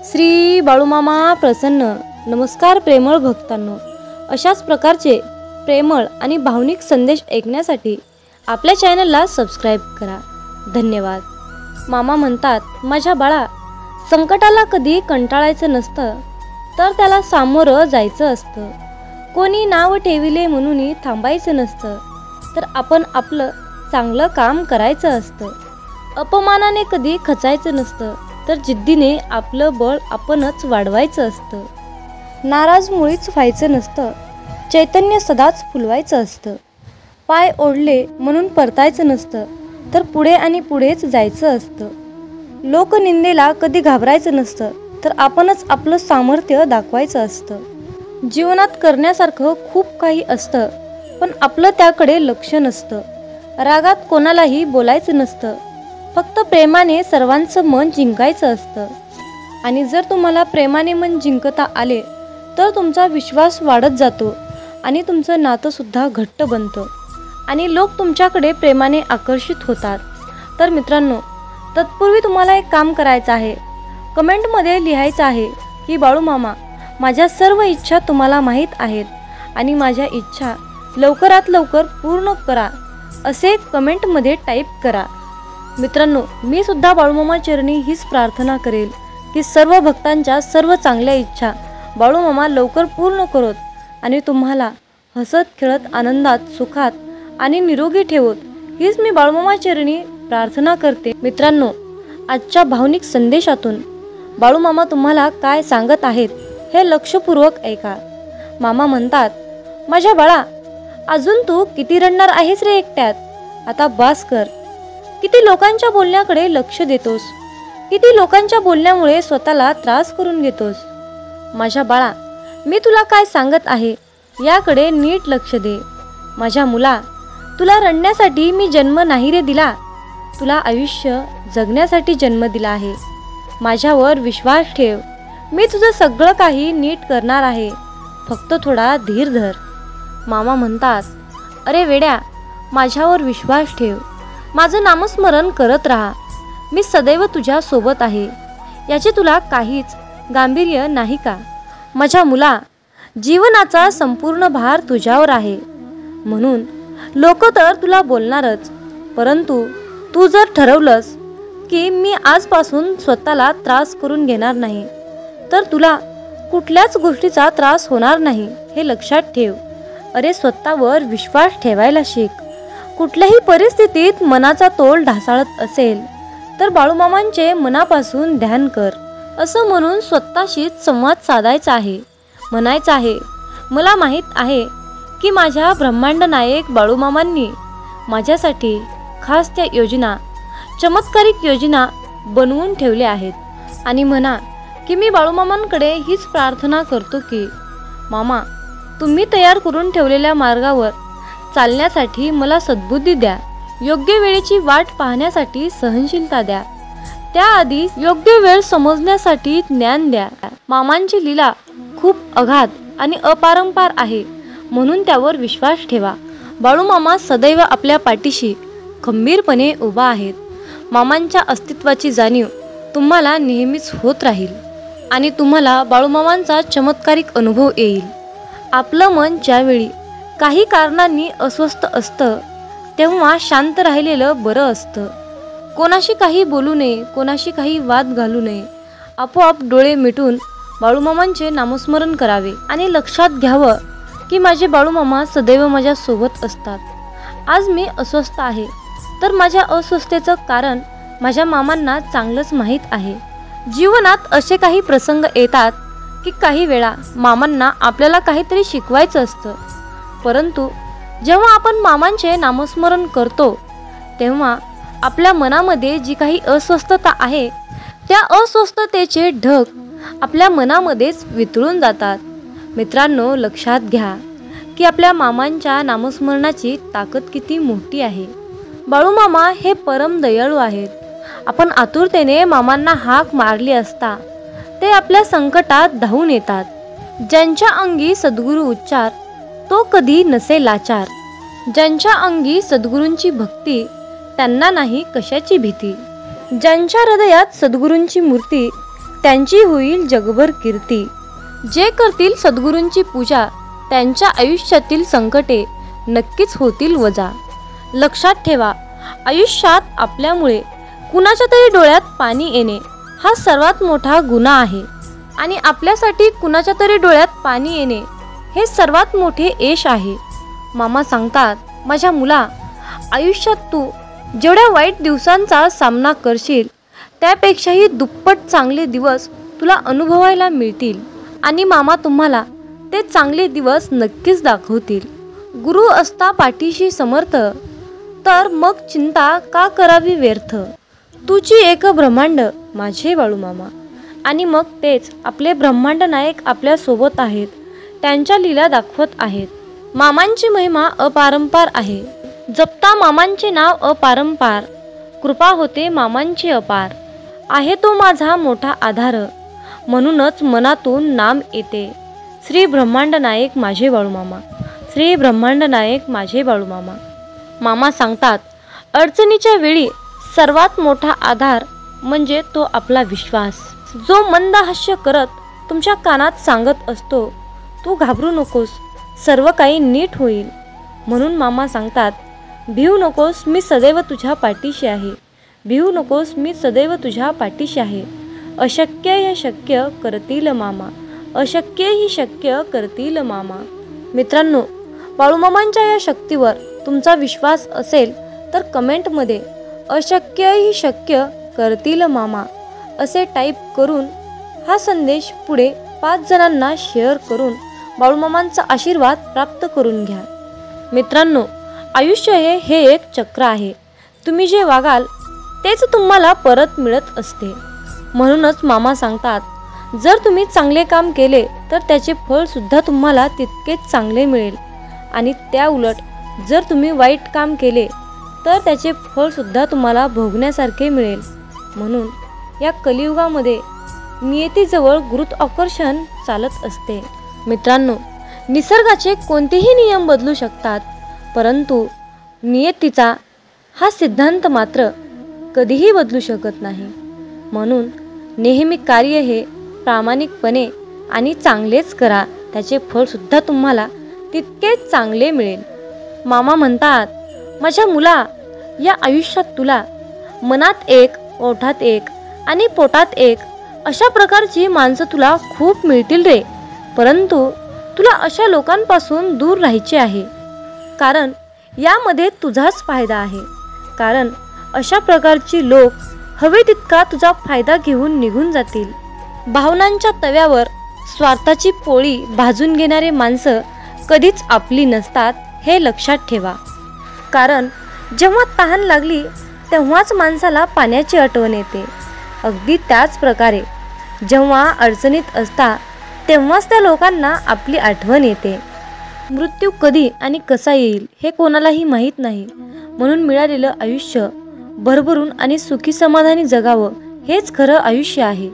श्री बाळूमामा प्रसन्न. नमस्कार प्रेमळ भक्तांनो. अशाच प्रकारचे प्रेमळ आणि भावनिक संदेश ऐकण्यासाठी आपल्या चॅनलला सबस्क्राईब करा. धन्यवाद. मामा म्हणतात, माझ्या बाळा, संकटाला कधी कंटाळायचं नसतं, तर त्याला सामोरं जायचं असतं. कोणी नाव ठेविले म्हणून थांबायचं नसतं, तर आपण आपलं चांगलं काम करायचं असतं. अपमानाने कधी खचायचं नसतं, तर जिद्दीने आपलं बळ आपणच वाढवायचं असतं. नाराज मुळीच व्हायचं नसतं, चैतन्य सदाच फुलवायचं असतं. पाय ओढले म्हणून परतायचं नसतं, तर पुढे आणि पुढेच जायचं असतं. लोकनिंदेला कधी घाबरायचं नसतं, तर आपणच आपलं सामर्थ्य दाखवायचं असतं. जीवनात करण्यासारखं खूप काही असतं, पण आपलं त्याकडे लक्ष नसतं. रागात कोणालाही बोलायचं नसतं, फक्त प्रेमाने सर्वांचं मन जिंकायचं असतं. आणि जर तुम्हाला प्रेमाने मन जिंकता आले, तर तुमचा विश्वास वाढत जातो आणि तुमचं नातंसुद्धा घट्ट बनतं आणि लोक तुमच्याकडे प्रेमाने आकर्षित होतात. तर मित्रांनो, तत्पूर्वी तुम्हाला एक काम करायचं आहे. कमेंटमध्ये लिहायचं आहे की बाळूमामा, माझ्या सर्व इच्छा तुम्हाला माहीत आहेत आणि माझ्या इच्छा लवकरात लवकर पूर्ण करा, असे कमेंटमध्ये टाईप करा. मित्रांनो, मी सुद्धा बाळूमामा चरणी हीच प्रार्थना करेल की सर्व भक्तांच्या सर्व चांगल्या इच्छा बाळूमामा लवकर पूर्ण करोत आणि तुम्हाला हसत खेळत आनंदात सुखात आणि निरोगी ठेवोत, हीच मी बाळूमामा चरणी प्रार्थना करते. मित्रांनो, आजच्या भावनिक संदेशातून बाळूमामा तुम्हाला काय सांगत आहेत हे लक्षपूर्वक ऐका. मामा म्हणतात, माझ्या बाळा, अजून तू किती रडणार आहेस रे एकट्यात? आता बास कर. किती लोकांच्या बोलण्याकडे लक्ष देतोस, किती लोकांच्या बोलण्यामुळे स्वतःला त्रास करून घेतोस. माझ्या बाळा, मी तुला काय सांगत आहे याकडे नीट लक्ष दे. माझ्या मुला, तुला रडण्यासाठी मी जन्म नाही रे दिला, तुला आयुष्य जगण्यासाठी जन्म दिला आहे. माझ्यावर विश्वास ठेव, मी तुझं सगळं काही नीट करणार आहे, फक्त थोडा धीर धर. मामा म्हणतात, अरे वेड्या, माझ्यावर विश्वास ठेव, माझं नामस्मरण करत राहा, मी सदैव तुझ्या सोबत आहे, याचे तुला काहीच गांभीर्य नाही का? माझ्या मुला, जीवनाचा संपूर्ण भार तुझ्यावर आहे, म्हणून लोक तर तुला बोलणारच, परंतु तू जर ठरवलंस की मी आजपासून स्वतःला त्रास करून घेणार नाही, तर तुला कुठल्याच गोष्टीचा त्रास होणार नाही, हे लक्षात ठेव. अरे, स्वतःवर विश्वास ठेवायला शिक. कुठल्याही परिस्थितीत मनाचा तोल ढासाळत असेल तर बाळूमामांचे मनापासून ध्यान कर, असं म्हणून स्वतःशीच संवाद साधायचा आहे. म्हणायचं आहे, मला माहीत आहे की माझ्या ब्रह्मांड नायक बाळूमामांनी माझ्यासाठी खास त्या योजना, चमत्कारिक योजना बनवून ठेवल्या आहेत. आणि म्हणा की मी बाळूमामांकडे हीच प्रार्थना करतो की मामा, तुम्ही तयार करून ठेवलेल्या मार्गावर चालण्यासाठी मला सद्बुद्धी द्या, योग्य वेळेची वाट पाहण्यासाठी सहनशीलता द्या, त्याआधी योग्य वेळ समजण्यासाठी ज्ञान द्या. मामांची लीला खूप अगाध आणि अपारंपार आहे, म्हणून त्यावर विश्वास ठेवा. बाळूमामा सदैव आपल्या पाठीशी खंबीरपणे उभा आहेत. मामांच्या अस्तित्वाची जाणीव तुम्हाला नेहमीच होत राहील आणि तुम्हाला बाळूमामांचा चमत्कारिक अनुभव येईल. आपलं मन ज्यावेळी काही कारणांनी अस्वस्थ असतं, तेव्हा शांत राहिलेलं बरं असतं. कोणाशी काही बोलू नये, कोणाशी काही वाद घालू नये. आपोआप डोळे मिटून बाळूमामांचे नामस्मरण करावे आणि लक्षात घ्यावं की माझे बाळूमामा सदैव माझ्या सोबत असतात. आज मी अस्वस्थ आहे, तर माझ्या अस्वस्थतेचं कारण माझ्या मामांना चांगलंच माहीत आहे. जीवनात असे काही प्रसंग येतात की काही वेळा मामांना आपल्याला काहीतरी शिकवायचं असतं, परंतु जेव्हा आपण मामांचे नामस्मरण करतो, तेव्हा आपल्या मनामध्ये जी काही अस्वस्थता आहे, त्या अस्वस्थतेचे ढग आपल्या मनामध्येच वितळून जातात. मित्रांनो, लक्षात घ्या की आपल्या मामांच्या नामस्मरणाची ताकद किती मोठी आहे. बाळूमामा हे परम दयाळू आहेत. आपण आतुरतेने मामांना हाक मारली असता ते आपल्या संकटात धावून येतात. ज्यांच्या अंगी सद्गुरू उच्चार, तो कधी नसे लाचार. ज्यांच्या अंगी सद्गुरूंची भक्ती, त्यांना नाही कशाची भीती. ज्यांच्या हृदयात सद्गुरूंची मूर्ती, त्यांची होईल जगभर कीर्ती. जे करतील सद्गुरूंची पूजा त्यांच्या आयुष्यातील संकटे नक्कीच होतील वजा. लक्षात ठेवा, आयुष्यात आपल्यामुळे कुणाच्या तरी डोळ्यात पाणी येणे हा सर्वात मोठा गुन्हा आहे आणि आपल्यासाठी कुणाच्या तरी डोळ्यात पाणी येणे हे सर्वात मोठे यश आहे. मामा सांगतात, माझ्या मुला, आयुष्यात तू जेवढ्या वाईट दिवसांचा सामना करशील त्यापेक्षाही दुप्पट चांगले दिवस तुला अनुभवायला मिळतील आणि मामा तुम्हाला ते चांगले दिवस नक्कीच दाखवतील. गुरु असता पाठीशी समर्थ, तर मग चिंता का करावी व्यर्थ. तुझी एक ब्रह्मांड माझे बाळू मामा. आणि मग तेच आपले ब्रह्मांड नायक आपल्या सोबत आहेत, त्यांच्या लीला दाखवत आहेत. मामांची महिमा अपारंपार आहे. जपता मामांचे नाव अपारंपार, कृपा होते मामांची अपार. आहे तो माझा मोठा आधार, म्हणूनच मनातून नाम येते, श्री ब्रह्मांड नायक माझे बाळू मामा, श्री ब्रह्मांड नायक माझे बाळू मामा. मामा सांगतात, अडचणीच्या वेळी सर्वात मोठा आधार म्हणजे तो आपला विश्वास, जो मंद हास्य करत तुमच्या कानात सांगत असतो, तू घाबरू नकोस, सर्व काही नीट होईल. म्हणून मामा सांगतात, भिवू नकोस, मी सदैव तुझ्या पाठीशी आहे, भिवू नकोस, मी सदैव तुझ्या पाठीशी आहे. अशक्य हे शक्य करतील मामा, अशक्य ही शक्य करतील मामा. मित्रांनो, बाळूमामांच्या या शक्तीवर तुमचा विश्वास असेल तर कमेंटमध्ये अशक्य ही शक्य करतील मामा असे टाईप करून हा संदेश पुढे 5 जणांना शेअर करून बाळूमामांचा आशीर्वाद प्राप्त करून घ्या. मित्रांनो, आयुष्य हे एक चक्र आहे. तुम्ही जे वागाल तेच तुम्हाला परत मिळत असते. म्हणूनच मामा सांगतात, जर तुम्ही चांगले काम केले तर त्याचे फळ सुद्धा तुम्हाला तितकेच चांगले मिळेल आणि त्या उलट जर तुम्ही वाईट काम केले तर त्याचे फळ सुद्धा तुम्हाला भोगण्यासारखे मिळेल. म्हणून या कलियुगामध्ये नियतीजवळ गुरुत्वाकर्षण चालत असते. मित्रांनो, निसर्गाचे कोणतेही नियम बदलू शकतात, परंतु नियतीचा हा सिद्धांत मात्र कधीही बदलू शकत नाही. म्हणून नेहमी कार्य हे प्रामाणिकपणे आणि चांगलेच करा, त्याचे फळ सुद्धा तुम्हाला तितकेच चांगले मिळेल. मामा म्हणतात, माझ्या मुला, या आयुष्यात तुला मनात एक, ओठात एक आणि पोटात एक अशा प्रकारची माणसं तुला खूप मिळतील रे. परंतु तुला अशा लोकांपासून दूर राहायचे आहे, कारण यामध्ये तुझाच फायदा आहे. कारण अशा प्रकारची लोक हवे तितका तुझा फायदा घेऊन निघून जातील. भावनांच्या तव्यावर स्वार्थाची पोळी भाजून घेणारे माणसं कधीच आपली नसतात, हे लक्षात ठेवा. कारण जेव्हा तहान लागली तेव्हाच माणसाला पाण्याची आठवण येते. अगदी त्याच प्रकारे जेव्हा अडचणीत असता तेव्हाच त्या लोकांना आपली आठवण येते. मृत्यू कधी आणि कसा येईल हे कोणालाही माहीत नाही. म्हणून मिळालेलं आयुष्य भरभरून आणि सुखी समाधानी जगावं हेच खरं आयुष्य आहे.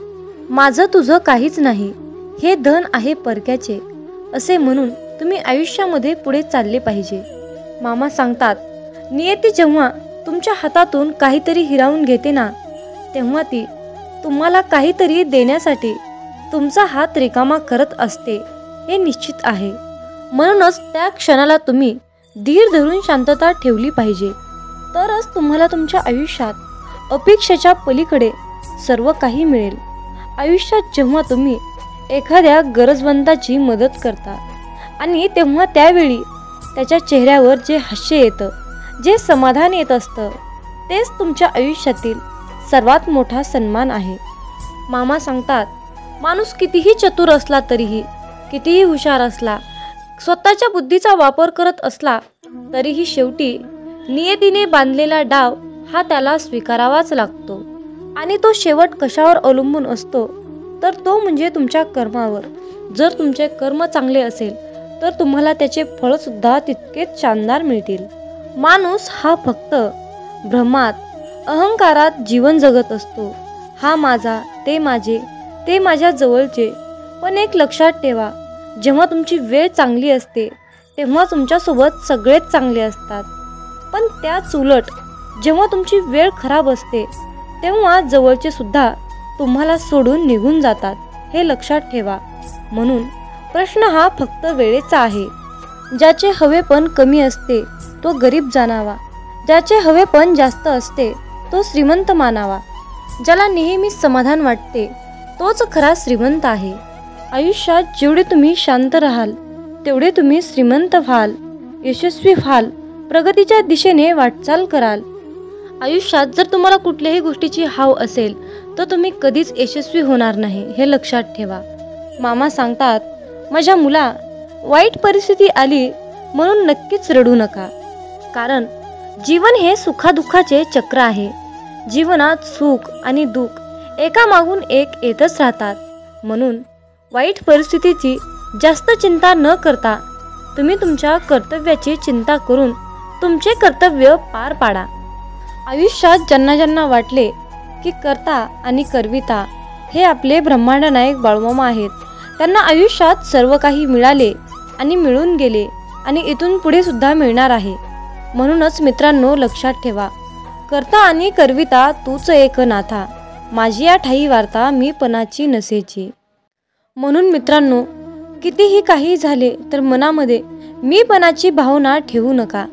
माझं तुझं काहीच नाही, हे धन आहे परक्याचे, असे म्हणून तुम्ही आयुष्यामध्ये पुढे चालले पाहिजे. मामा सांगतात, नियती जेव्हा तुमच्या हातातून काहीतरी हिरावून घेते ना, तेव्हा ती तुम्हाला काहीतरी देण्यासाठी तुमचा हात रिकामा करत असते, हे निश्चित आहे. म्हणूनच त्या क्षणाला तुम्ही धीर धरून शांतता ठेवली पाहिजे, तरच तुम्हाला तुमच्या आयुष्यात अपेक्षेच्या पलीकडे सर्व काही मिळेल. आयुष्यात जेव्हा तुम्ही एखाद्या गरजवंताची मदत करता आणि तेव्हा त्यावेळी त्याच्या चेहऱ्यावर जे हास्य येतं, जे समाधान येत असतं, तेच तुमच्या आयुष्यातील सर्वात मोठा सन्मान आहे. मामा सांगतात, माणूस कितीही चतुर असला तरीही, कितीही हुशार असला, स्वतःच्या बुद्धीचा वापर करत असला तरीही शेवटी नियतीने बांधलेला डाव हा त्याला स्वीकारावाच लागतो. आणि तो शेवट कशावर अवलंबून असतो तर तो म्हणजे तुमच्या कर्मावर. जर तुमचे कर्म चांगले असेल तर तुम्हाला त्याचे फळसुद्धा तितकेच शानदार मिळतील. माणूस हा फक्त भ्रमात, अहंकारात जीवन जगत असतो. हा माझा, ते माझे, ते माझ्या जवळचे. पण एक लक्षात ठेवा, जेव्हा तुमची वेळ चांगली असते तेव्हा तुमच्यासोबत सगळेच चांगले असतात. पण त्याच उलट जेव्हा तुमची वेळ खराब असते तेव्हा जवळचे सुद्धा तुम्हाला सोडून निघून जातात, हे लक्षात ठेवा. म्हणून प्रश्न हा फक्त वेळेचा आहे. ज्याचे हवेपण कमी असते तो गरीब जाणावा, ज्याचे हवेपण जास्त असते तो श्रीमंत मानावा. ज्याला नेहमी समाधान वाटते तोच खरा श्रीमंत आहे. आयुष्यात जेवढे तुम्ही शांत राहाल तेवढे तुम्ही श्रीमंत व्हाल, यशस्वी व्हाल, प्रगतीच्या दिशेने वाटचाल कराल. आयुष्यात जर तुम्हाला कुठल्याही गोष्टीची हाव असेल तर तुम्ही कधीच यशस्वी होणार नाही, हे लक्षात ठेवा. मामा सांगतात, माझ्या मुला, वाईट परिस्थिती आली म्हणून नक्कीच रडू नका. कारण जीवन हे सुखादुःखाचे चक्र आहे. जीवनात सुख आणि दुःख एकामागून एक येतच राहतात. म्हणून वाईट परिस्थितीची जास्त चिंता न करता तुम्ही तुमच्या कर्तव्याची चिंता करून तुमचे कर्तव्य पार पाडा. आयुष्यात ज्यांना ज्यांना वाटले की कर्ता आणि करविता हे आपले ब्रह्मांड नायक बाळूमामा आहेत, त्यांना आयुष्यात सर्व काही मिळाले आणि मिळून गेले आणि इथून पुढे सुद्धा मिळणार आहे. म्हणूनच मित्रांनो, लक्षात ठेवा, कर्ता आणि करविता तूच एक नाथा, माझी या ठाई वार्ता मी पणाची नसेची. म्हणून मित्रांनो, कितीही काही झाले तर मनामध्ये मी पणाची भावना ठेवू नका.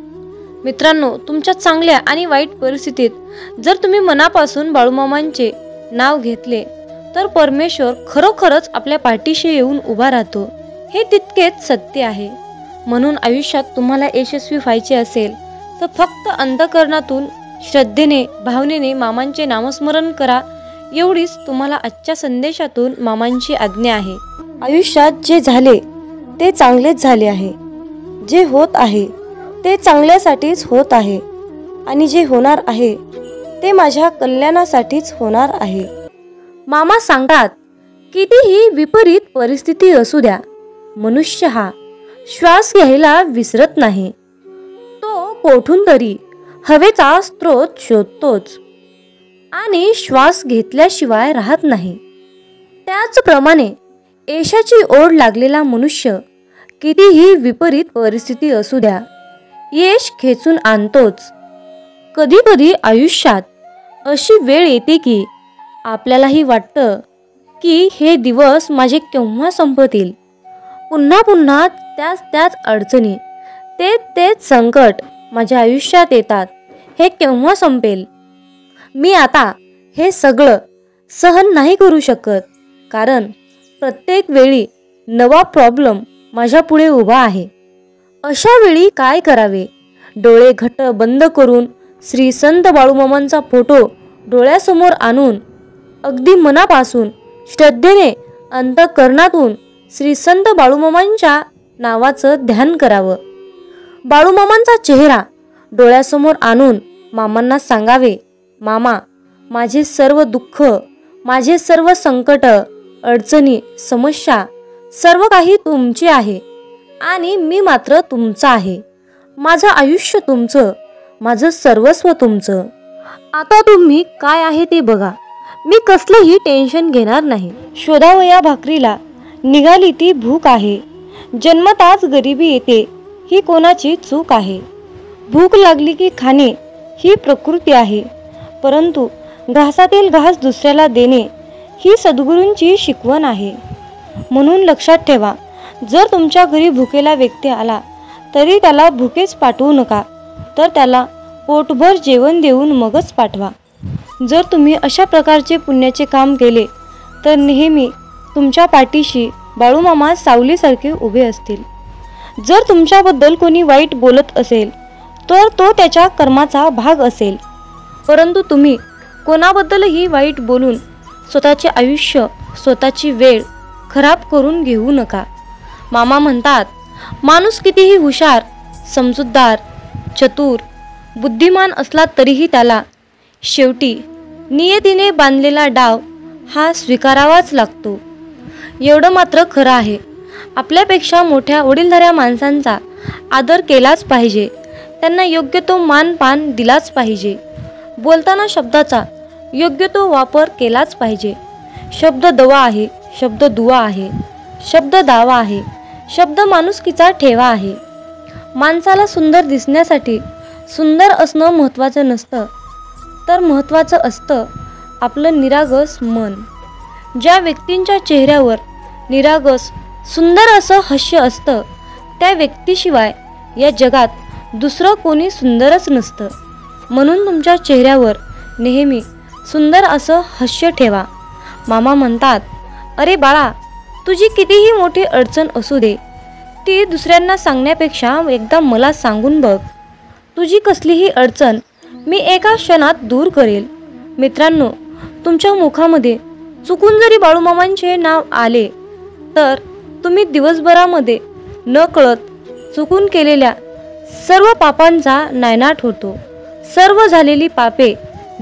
मित्रांनो, तुमच्या चांगल्या आणि वाईट परिस्थितीत जर तुम्ही मनापासून बाळूमामांचे नाव घेतले तर परमेश्वर खरोखरच आपल्या पाठीशी येऊन उभा राहतो, हे तितकेच सत्य आहे. म्हणून आयुष्यात तुम्हाला यशस्वी व्हायचे असेल तर फक्त अंतःकरणातून श्रद्धेने, भावनेने मामांचे नामस्मरण करा. एवढीच तुम्हाला आजच्या संदेशातून मामांची आज्ञा आहे. आयुष्यात जे झाले ते चांगलेच झाले आहे, जे होत आहे ते चांगल्यासाठीच होत आहे आणि जे होणार आहे ते माझ्या कल्याणासाठीच होणार आहे. मामा सांगतात, कितीही विपरीत परिस्थिती असू द्या, मनुष्य हा श्वास घ्यायला विसरत नाही. तो कोठून तरी हवेचा स्रोत शोधतोच आणि श्वास घेतल्याशिवाय राहत नाही. त्याचप्रमाणे यशाची ओढ लागलेला मनुष्य कितीही विपरीत परिस्थिती असू द्या, यश खेचून आणतोच. कधी कधी आयुष्यात अशी वेळ येते की आपल्यालाही वाटतं की हे दिवस माझे केव्हा संपतील. पुन्हा पुन्हा त्याच अडचणी, तेच संकट माझ्या आयुष्यात येतात. हे केव्हा संपेल? मी आता हे सगळं सहन नाही करू शकत, कारण प्रत्येक वेळी नवा प्रॉब्लेम माझ्या पुढे उभा आहे. अशा वेळी काय करावे? डोळे घट्ट बंद करून श्री संत बाळूमामांचा फोटो डोळ्यासमोर आणून अगदी मनापासून श्रद्धेने अंतःकरणातून श्री संत बाळूमामांच्या नावाचं ध्यान करावं. बाळूमामांचा चेहरा डोळ्यासमोर आणून मामांना सांगावे, मामा, माझे सर्व दुःख, माझे सर्व संकट, अडचणी, समस्या सर्व काही तुमचे आहे आणि मी मात्र तुमचा आहे. माझं आयुष्य तुमचं, माझं सर्वस्व तुमचं. आता तुम्ही काय आहे ते बघा. मी कसलंही टेन्शन घेणार नाही. शोधावया भाकरीला निघाली ती भूक आहे. जन्मताच गरिबी येते ही कोणाची चूक आहे. भूक लागली की खाणे ही प्रकृती आहे, परंतु घासातील घास दुसऱ्याला देणे ही सद्गुरूंची शिकवण आहे. म्हणून लक्षात ठेवा, जर तुमच्या घरी भुकेला व्यक्ती आला तरी त्याला भुकेच पाठवू नका, तर त्याला पोटभर जेवण देऊन मगच पाठवा. जर तुम्ही अशा प्रकारचे पुण्याचे काम केले तर नेहमी तुमच्या पाठीशी बाळूमामा सावलीसारखे उभे असतील. जर तुमच्याबद्दल कोणी वाईट बोलत असेल तर तो त्याच्या कर्माचा भाग असेल, परंतु तुम्ही कोणाबद्दलही वाईट बोलून स्वतःचे आयुष्य, स्वतःची वेळ खराब करून घेऊ नका. मामा म्हणतात, माणूस कितीही हुशार, समजूतदार, चतुर, बुद्धिमान असला तरीही त्याला शेवटी नियतीने बांधलेला डाव हा स्वीकारावाच लागतो. एवढं मात्र खरं आहे, आपल्यापेक्षा मोठ्या वडीलधाऱ्या माणसांचा आदर केलाच पाहिजे, त्यांना योग्य तो मानपान दिलाच पाहिजे. बोलताना शब्दाचा योग्य तो वापर केलाच पाहिजे. शब्द दवा आहे, शब्द दुवा आहे, शब्द दावा आहे, शब्द माणुसकीचा ठेवा आहे. माणसाला सुंदर दिसण्यासाठी सुंदर असणं महत्त्वाचं नसतं, तर महत्त्वाचं असतं आपलं निरागस मन. ज्या व्यक्तींच्या चेहऱ्यावर निरागस सुंदर असं हास्य असतं त्या व्यक्तीशिवाय या जगात दुसरं कोणी सुंदरच नसतं. म्हणून तुमच्या चेहऱ्यावर नेहमी सुंदर असं हास्य ठेवा. मामा म्हणतात, अरे बाळा, तुझी कितीही मोठी अडचण असू दे, ती दुसऱ्यांना सांगण्यापेक्षा एकदा मला सांगून बघ. तुझी कसलीही अडचण मी एका क्षणात दूर करेल. मित्रांनो, तुमच्या मुखामध्ये चुकून जरी बाळूमामांचे नाव आले तर तुम्ही दिवसभरामध्ये न कळत चुकून केलेल्या सर्व पापांचा नायनाट होतो. सर्व झालेली पापे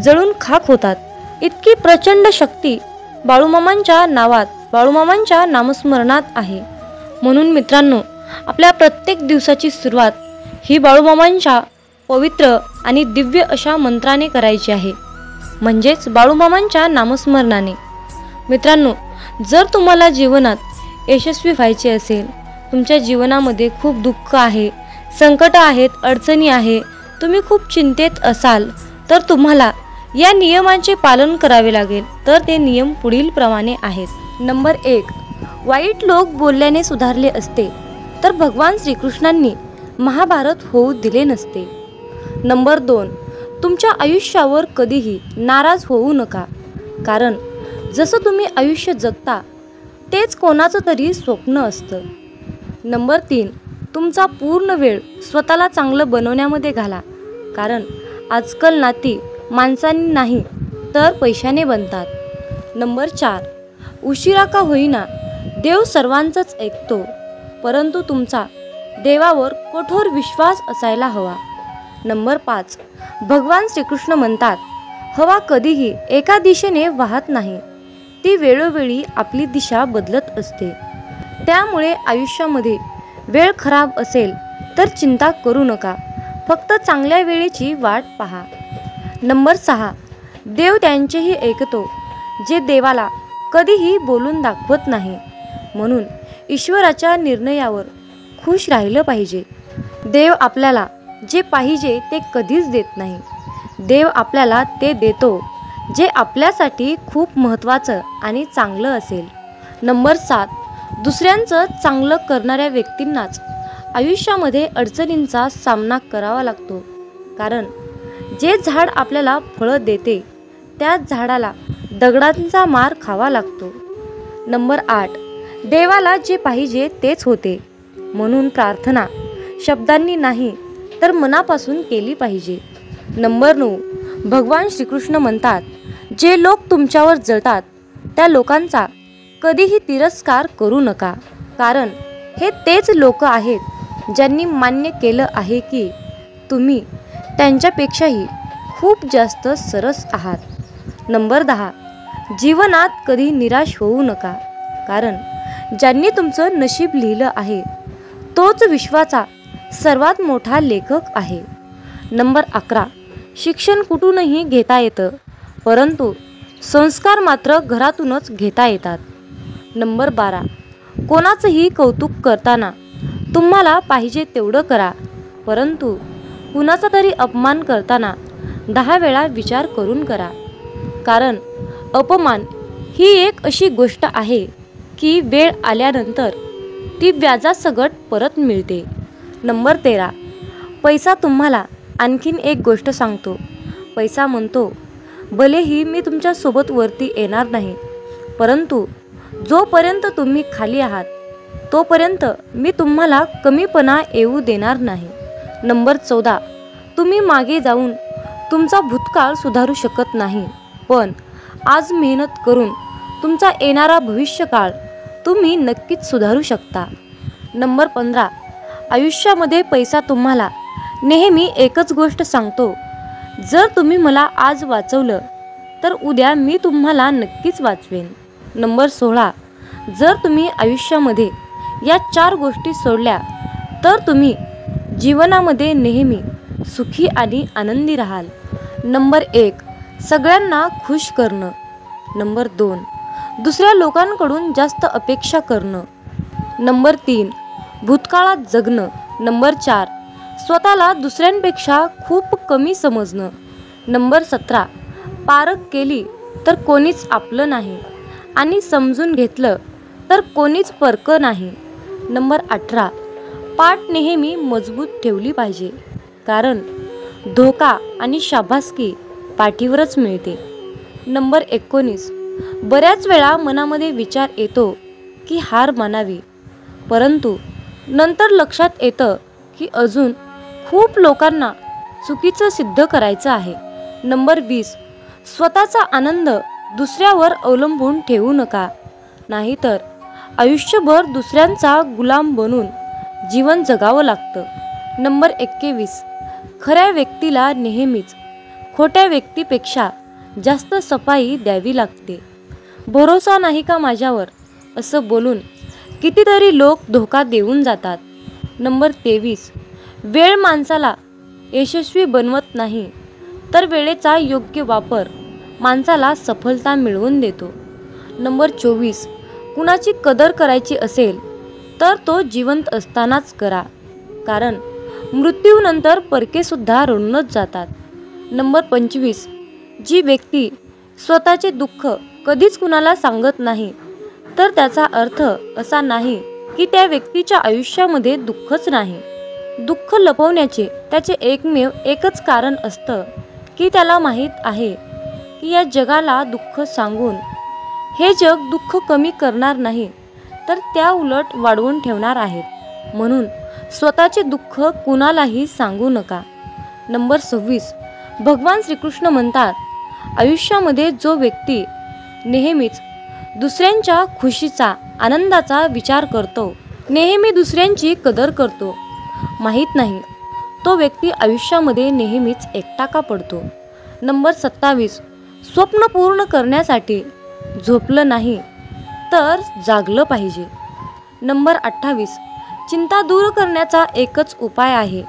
जळून खाक होतात. इतकी प्रचंड शक्ती बाळूमामांच्या नावात, बाळूमामांच्या नामस्मरणात आहे. म्हणून मित्रांनो, आपल्या प्रत्येक दिवसाची सुरुवात ही बाळूमामांच्या पवित्र आणि दिव्य अशा मंत्राने करायची आहे, म्हणजेच बाळूमामांच्या नामस्मरणाने. मित्रांनो, जर तुम्हाला जीवनात यशस्वी व्हायचे असेल, तुमच्या जीवनामध्ये खूप दुःख आहे, संकट आहेत, अडचणी आहे, तुम्ही खूप चिंतेत असाल तर तुम्हाला या नियमांचे पालन करावे लागेल. तर ते नियम पुढील प्रमाणे आहेत. नंबर 1, वाईट लोक बोलल्याने सुधारले असते तर भगवान श्रीकृष्णांनी महाभारत होऊ दिले नसते. नंबर 2, तुमच्या आयुष्यावर कधीही नाराज होऊ नका, कारण जसं तुम्ही आयुष्य जगता तेच कोणाचं तरी स्वप्न असतं. नंबर 3, तुमचा पूर्ण वेळ स्वतःला चांगलं बनवण्यामध्ये घाला, कारण आजकाल नाती माणसांनी नाही तर पैशाने बनतात. नंबर 4, उशिरा का होईना देव सर्वांचंच ऐकतो, परंतु तुमचा देवावर कठोर विश्वास असायला हवा. नंबर 5, भगवान श्रीकृष्ण म्हणतात, हवा कधीही एका दिशेने वाहत नाही, ती वेळोवेळी आपली दिशा बदलत असते. त्यामुळे आयुष्यामध्ये वेळ खराब असेल तर चिंता करू नका, फक्त चांगल्या वेळेची वाट पहा. नंबर 6, देव त्यांचेही ऐकतो जे देवाला कधीही बोलून दाखवत नाही. म्हणून ईश्वराच्या निर्णयावर खुश राहिलं पाहिजे. देव आपल्याला जे पाहिजे ते कधीच देत नाही. देव आपल्याला ते देतो जे आपल्यासाठी खूप महत्त्वाचं आणि चांगलं असेल. नंबर 7, दुसऱ्यांचं चांगलं करणाऱ्या व्यक्तींनाच आयुष्यामध्ये अडचणींचा सामना करावा लागतो, कारण जे झाड आपल्याला फळं देते त्याच झाडाला दगडांचा मार खावा लागतो. नंबर 8, देवाला जे पाहिजे तेच होते, म्हणून प्रार्थना शब्दांनी नाही तर मनापासून केली पाहिजे. नंबर 9, भगवान श्रीकृष्ण म्हणतात, जे लोक तुमच्यावर जळतात त्या लोकांचा कधीही तिरस्कार करू नका, कारण हे तेच लोक आहेत ज्यांनी मान्य केलं आहे की तुम्ही त्यांच्यापेक्षाही खूप जास्त सरस आहात. नंबर 10, जीवनात कधी निराश होऊ नका, कारण ज्यांनी तुमचं नशीब लिहिलं आहे तोच विश्वाचा सर्वात मोठा लेखक आहे. नंबर 11, शिक्षण कुठूनही घेता येतं, परंतु संस्कार मात्र घरातूनच घेता येतात. नंबर 12, कोणाचंही कौतुक करताना तुम्हाला पाहिजे तेवढं करा, परंतु कुणाचा तरी अपमान करताना 10 वेळा विचार करून करा, कारण अपमान ही एक अशी गोष्ट आहे की वेळ आल्यानंतर ती व्याजासकट परत मिळते. नंबर 13, पैसा तुम्हाला आणखीन एक गोष्ट सांगतो. पैसा म्हणतो, भलेही मी तुमच्यासोबत वरती येणार नाही, परंतु जोपर्यंत तुम्ही खाली आहात तोपर्यंत मी तुम्हाला कमीपणा येऊ देणार नाही. नंबर 14, तुम्ही मागे जाऊन तुमचा भूतकाळ सुधारू शकत नाही, पण आज मेहनत करून तुमचा येणारा भविष्यकाळ तुम्ही नक्कीच सुधारू शकता. नंबर 15, आयुष्यामध्ये पैसा तुम्हाला नेहमी एकच गोष्ट सांगतो, जर तुम्ही मला आज वाचवलं तर उद्या मी तुम्हाला नक्कीच वाचवेन. नंबर 16, जर तुम्ही आयुष्यामध्ये या 4 गोष्टी सोडल्या तर तुम्ही जीवनामध्ये नेहमी सुखी आणि आनंदी राहाल. नंबर 1, सगळ्यांना खुश करणं. नंबर 2, दुसऱ्या लोकांकडून जास्त अपेक्षा करणं. नंबर 3, भूतकाळात जगणं. नंबर 4, स्वतःला दुसऱ्यांपेक्षा खूप कमी समजणं. नंबर 17, पारख केली तर कोणीच आपलं नाही आणि समजून घेतलं तर कोणीच परकं नाही. नंबर 18, पाठ नेहमी मजबूत ठेवली पाहिजे, कारण धोका आणि शाबासकी पाठीवरच मिळते. नंबर 19, बऱ्याच वेळा मनामध्ये विचार येतो की हार मानावी, परंतु नंतर लक्षात येतं की अजून खूप लोकांना चुकीचं सिद्ध करायचं आहे. नंबर 20, स्वतःचा आनंद दुसऱ्यावर अवलंबून ठेवू नका, नाहीतर आयुष्यभर दुसऱ्यांचा गुलाम बनून जीवन जगावं लागतं. नंबर 21, खऱ्या व्यक्तीला नेहमीच खोट्या व्यक्तीपेक्षा जास्त सफाई द्यावी लागते. भरोसा नाही का माझ्यावर असं बोलून कितीतरी लोक धोका देऊन जातात. नंबर 23, वेळ माणसाला यशस्वी बनवत नाही, तर वेळेचा योग्य वापर माणसाला सफलता मिळवून देतो. नंबर 24, कुणाची कदर करायची असेल तर तो जिवंत असतानाच करा, कारण मृत्यूनंतर परकेसुद्धा रडूनच जातात. नंबर 25, जी व्यक्ती स्वतःचे दुःख कधीच कुणाला सांगत नाही, तर त्याचा अर्थ असा नाही की त्या व्यक्तीच्या आयुष्यामध्ये दुःखच नाही. दुःख लपवण्याचे त्याचे एकच कारण असतं की त्याला माहीत आहे की या जगाला दुःख सांगून हे जग दुःख कमी करणार नाही, तर त्या उलट वाढवून ठेवणार आहेत. म्हणून स्वतःचे दुःख कुणालाही सांगू नका. नंबर 26, भगवान श्रीकृष्ण म्हणतात, आयुष्यामध्ये जो व्यक्ती नेहमीच दुसऱ्यांच्या खुशीचा, आनंदाचा विचार करतो, नेहमी दुसऱ्यांची कदर करतो, माहीत नाही तो व्यक्ती आयुष्यामध्ये नेहमीच एकटा का पडतो. नंबर 27, स्वप्न पूर्ण करण्यासाठी झोपलं नाही तर जागलं पाहिजे. नंबर 28, चिंता दूर करण्याचा एकच उपाय आहे,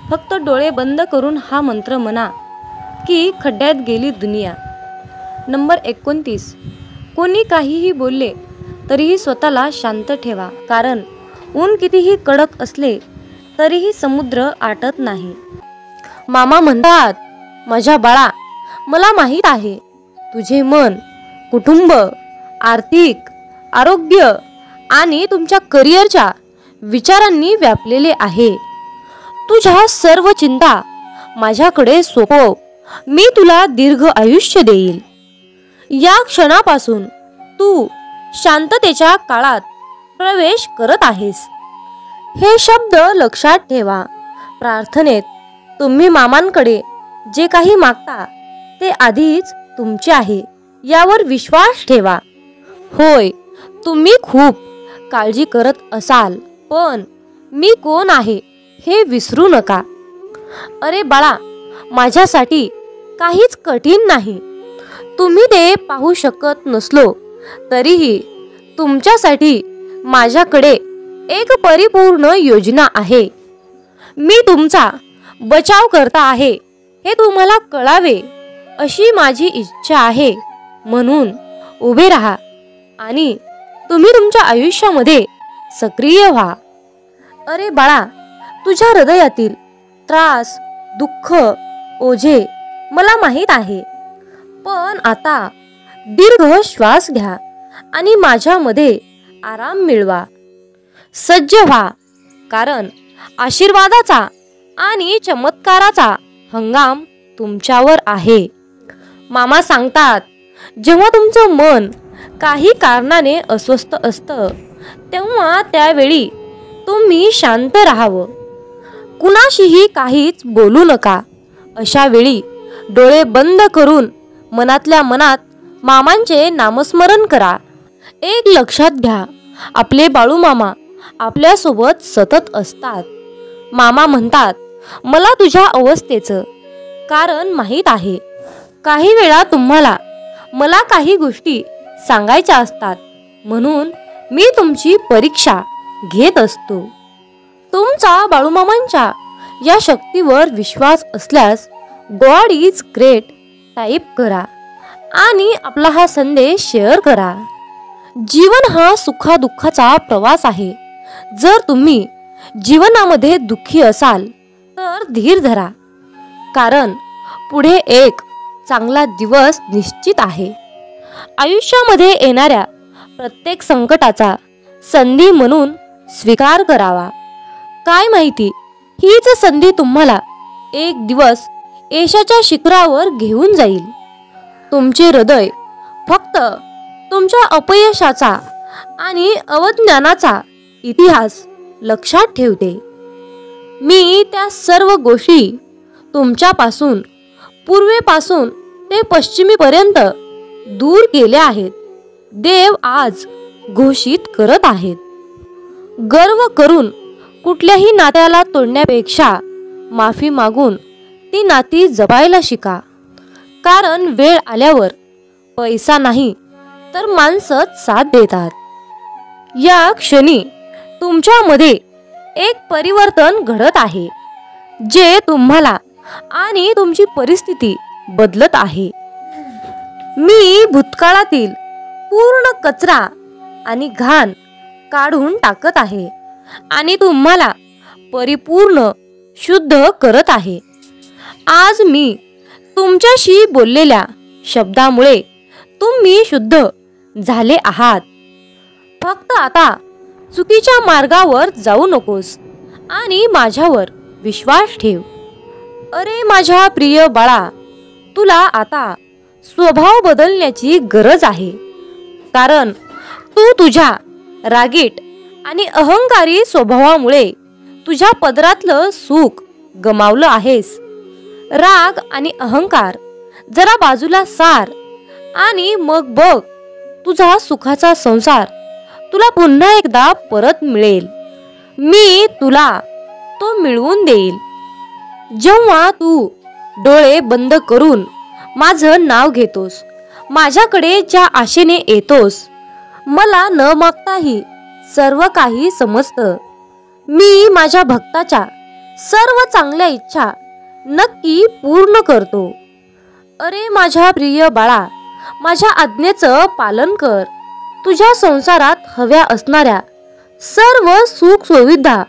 फक्त डोळे बंद करून हा मंत्र म्हणा की खड्ड्यात गेली दुनिया. नंबर 29, कोणी काहीही बोलले तरीही स्वतःला शांत ठेवा, कारण ऊन कितीही कडक असले तरीही समुद्र आटत नाही. मामा म्हणतात, माझ्या बाळा, मला माहीत आहे तुझे मन कुटुंब, आर्थिक, आरोग्य आणि तुमच्या करिअरच्या विचारांनी व्यापलेले आहे. तुझ्या सर्व चिंता माझ्याकडे सोपव, मी तुला दीर्घ आयुष्य देईल. या क्षणापासून तू शांततेच्या काळात प्रवेश करत आहेस. हे शब्द लक्षात ठेवा. प्रार्थनेत तुम्ही मामांकडे जे काही मागता ते आधीच तुमचे आहे यावर विश्वास ठेवा. होय, तुम्ही खूप काळजी करत असाल, पण मी कोण आहे हे विसरू नका. अरे बाळा, माझ्यासाठी काहीच कठीण नाही. तुम्ही ते पाहू शकत नसलो तरीही तुमच्यासाठी माझ्याकडे एक परिपूर्ण योजना आहे. मी तुमचा बचाव करता आहे हे तुम्हाला कळावे अशी माझी इच्छा आहे. म्हणून उभे राहा आणि तुम्ही तुमच्या आयुष्यामध्ये सक्रिय व्हा. अरे बाळा, तुझ्या हृदयातील त्रास, दुःख, ओझे मला माहीत आहे, पण आता दीर्घ श्वास घ्या आणि माझ्यामध्ये आराम मिळवा. सज्ज व्हा, कारण आशीर्वादाचा आणि चमत्काराचा हंगाम तुमच्यावर आहे. मामा सांगतात, जेव्हा तुमचं मन काही कारणाने अस्वस्थ असतं तेव्हा त्यावेळी तुम्ही शांत राहावं, कुणाशीही काहीच बोलू नका. अशा वेळी डोळे बंद करून मनातल्या मनात मामांचे नामस्मरण करा. एक लक्षात घ्या, आपले बाळू मामा आपल्यासोबत सतत असतात. मामा म्हणतात, मला तुझ्या अवस्थेचं कारण माहीत आहे. काही वेळा तुम्हाला मला काही गोष्टी सांगायच्या असतात, म्हणून मी तुमची परीक्षा घेत असतो. तुमचा बाळूमामांच्या या शक्तीवर विश्वास असल्यास गॉड इज ग्रेट टाईप करा आणि आपला हा संदेश शेअर करा. जीवन हा सुखादुःखाचा प्रवास आहे. जर तुम्ही जीवनामध्ये दुःखी असाल तर धीर धरा, कारण पुढे एक चांगला दिवस निश्चित आहे. आयुष्यामध्ये येणाऱ्या प्रत्येक संकटाचा संधी म्हणून स्वीकार करावा. काय माहिती, हीच संधी तुम्हाला एक दिवस यशाच्या शिखरावर घेऊन जाईल. तुमचे हृदय फक्त तुमच्या अपयशाचा आणि अवज्ञानाचा इतिहास लक्षात ठेवते. मी त्या सर्व गोष्टी तुमच्यापासून पूर्वेपासून ते पश्चिमेपर्यंत दूर केल्या आहेत. देव आज घोषित करत आहेत, गर्व करून कुठल्याही नात्याला तोडण्यापेक्षा माफी मागून ती नाती जपायला शिका. कारण वेळ आल्यावर पैसा नाही तर माणसंच साथ देतात. या क्षणी तुमच्यामध्ये एक परिवर्तन घडत आहे, जे तुम्हाला आणि तुमची परिस्थिती बदलत आहे. मी भूतकाळातील पूर्ण कचरा आणि घाण काढून टाकत आहे आणि तुम्हाला परिपूर्ण शुद्ध करत आहे. आज मी तुमच्याशी बोललेल्या शब्दामुळे तुम्ही शुद्ध झाले आहात. फक्त आता चुकीच्या मार्गावर जाऊ नकोस आणि माझ्यावर विश्वास ठेव. अरे माझ्या प्रिय बाळा, तुला आता स्वभाव बदलण्याची गरज आहे. कारण तू तुझ्या रागीट आणि अहंकारी स्वभावामुळे तुझ्या पदरातलं सुख गमावलं आहेस. राग आणि अहंकार जरा बाजूला सार आणि मग बघ, तुझा सुखाचा संसार तुला पुन्हा एकदा परत मिळेल. मी तुला तो मिळवून देईल. जेव्हा तू डोळे बंद करून माझं नाव घेतोस, माझ्याकडे ज्या आशेने येतोस, मला न मागताही सर्व काही समजतं. मी माझ्या भक्ताच्या सर्व चांगल्या इच्छा नक्की पूर्ण करतो. अरे माझ्या प्रिय बाळा, माझ्या आज्ञेचं पालन कर. तुझ्या संसारात हव्या असणाऱ्या सर्व सुख सुविधा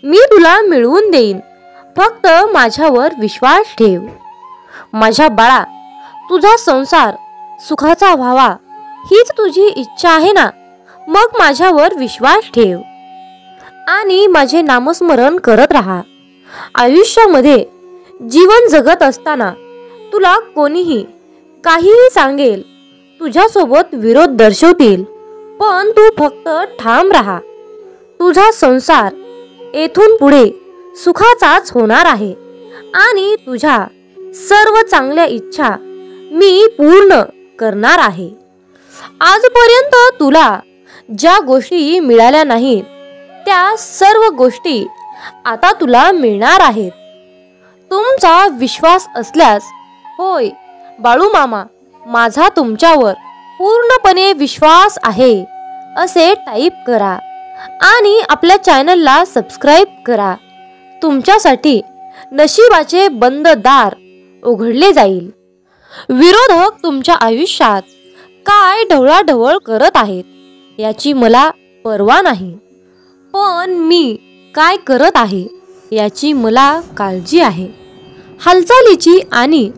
मी तुला मिळवून देईन. फक्त माझ्यावर विश्वास ठेव. माझ्या बाळा, तुझा संसार सुखाचा व्हावा हीच तुझी इच्छा आहे ना? मग माझ्यावर विश्वास ठेव आणि माझे नामस्मरण करत राहा. आयुष्यामध्ये जीवन जगत असताना तुला कोणीही काहीही सांगेल, तुझ्यासोबत विरोध दर्शवतील, पण तू फक्त ठाम राहा. तुझा संसार येथून पुढे सुखाचाच होणार आहे आणि तुझ्या सर्व चांगल्या इच्छा मी पूर्ण करणार आहे. आजपर्यंत तुला ज्या गोष्टी मिळाल्या नाहीत, त्या सर्व गोष्टी आता तुला मिळणार आहेत. तुमचा विश्वास असल्यास, होय बाळू मामा, माझा तुमच्यावर पूर्णपणे विश्वास आहे असे टाईप करा आणि आपल्या चॅनलला सबस्क्राईब करा. तुमच्यासाठी नशिबाचे बंद दार उघडले जाईल. विरोधक तुमच्या आयुष्यात काय ढवळाढवळ करत आहेत याची मला पर्वा नाही, पण मी काय करत आहे याची मला काळजी आहे. हालचालीची आणि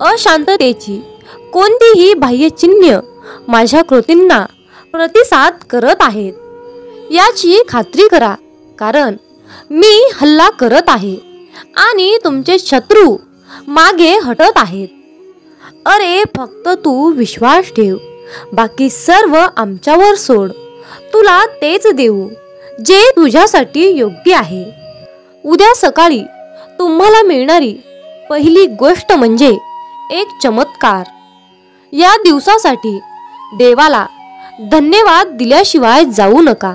अशांततेची कोणतीही बाह्यचिन्ह माझ्या कृतींना प्रतिसाद करत आहेत याची खात्री करा. कारण मी हल्ला करत आहे आणि तुमचे शत्रू मागे हटत आहेत. अरे फक्त तू विश्वास ठेव. बाकी सर्व आमच्यावर सोड. तुला तेच देऊ जे तुझ्यासाठी योग्य आहे. उद्या सकाळी तुम्हाला मिळणारी पहिली गोष्ट म्हणजे एक चमत्कार. या दिवसासाठी देवाला धन्यवाद दिल्याशिवाय जाऊ नका.